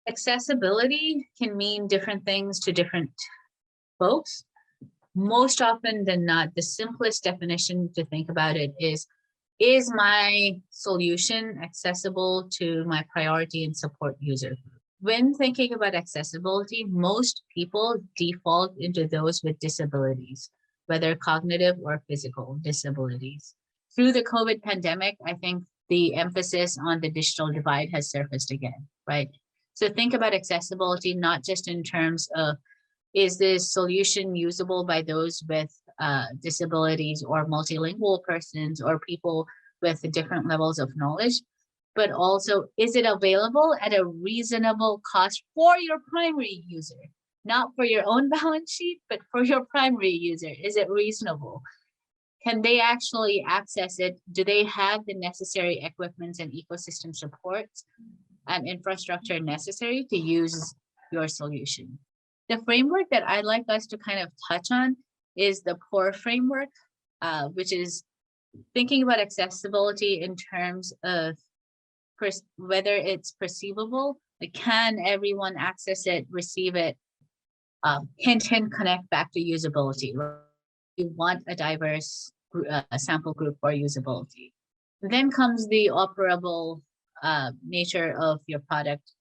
Accessibility can mean different things to different folks. Most often than not, the simplest definition to think about it is my solution accessible to my priority and support user? When thinking about accessibility, most people default into those with disabilities, whether cognitive or physical disabilities. Through the COVID pandemic, I think the emphasis on the digital divide has surfaced again, right? So think about accessibility, not just in terms of, is this solution usable by those with disabilities or multilingual persons or people with different levels of knowledge, but also, is it available at a reasonable cost for your primary user? Not for your own balance sheet, but for your primary user. Is it reasonable? Can they actually access it? Do they have the necessary equipments and ecosystem supports and infrastructure necessary to use your solution? The framework that I'd like us to kind of touch on is the POUR framework, which is thinking about accessibility in terms of whether it's perceivable, like can everyone access it, receive it, hint, connect back to usability. You want a diverse sample group for usability. Then comes the operable nature of your product.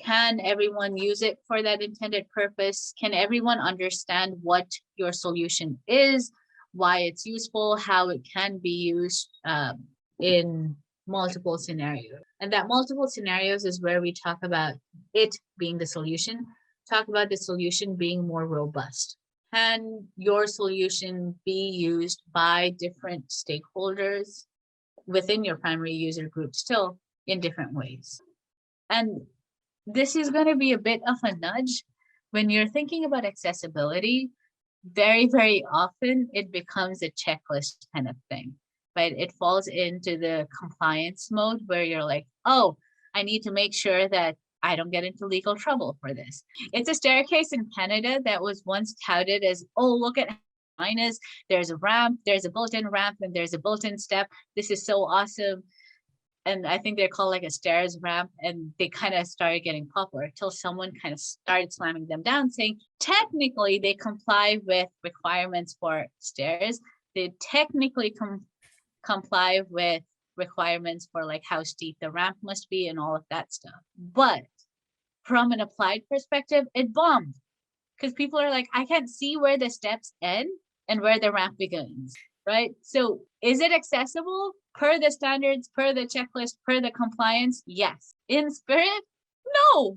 Can everyone use it for that intended purpose? Can everyone understand what your solution is, why it's useful, how it can be used in multiple scenarios? And that multiple scenarios is where we talk about it being the solution, talk about the solution being more robust. Can your solution be used by different stakeholders within your primary user group still in different ways? And this is going to be a bit of a nudge. When you're thinking about accessibility, very, very often it becomes a checklist kind of thing, right? It falls into the compliance mode where you're like, oh, I need to make sure that I don't get into legal trouble for this. It's a staircase in Canada that was once touted as, oh, look at mine is, there's a ramp, there's a built-in ramp, and there's a built-in step. This is so awesome. And I think they're called like a stairs ramp, and they kind of started getting popular until someone kind of started slamming them down, saying technically they comply with requirements for stairs. They technically comply with requirements for like how steep the ramp must be and all of that stuff. But from an applied perspective, it bombed because people are like, I can't see where the steps end and where the ramp begins, right? So is it accessible per the standards, per the checklist, per the compliance? Yes. In spirit? No.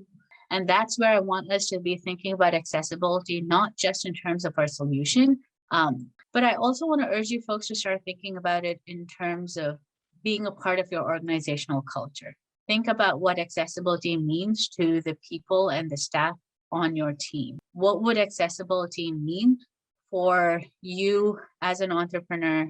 And that's where I want us to be thinking about accessibility, not just in terms of our solution, but I also want to urge you folks to start thinking about it in terms of being a part of your organizational culture. Think about what accessibility means to the people and the staff on your team. What would accessibility mean for you as an entrepreneur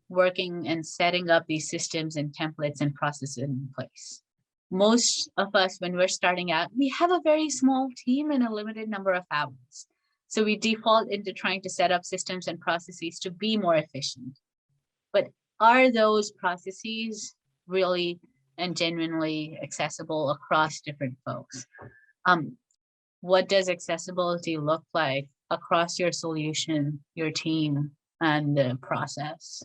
working and setting up these systems and templates and processes in place? Most of us, when we're starting out, we have a very small team and a limited number of hours. So we default into trying to set up systems and processes to be more efficient. But are those processes really and genuinely accessible across different folks? What does accessibility look like across your solution, your team, and the process?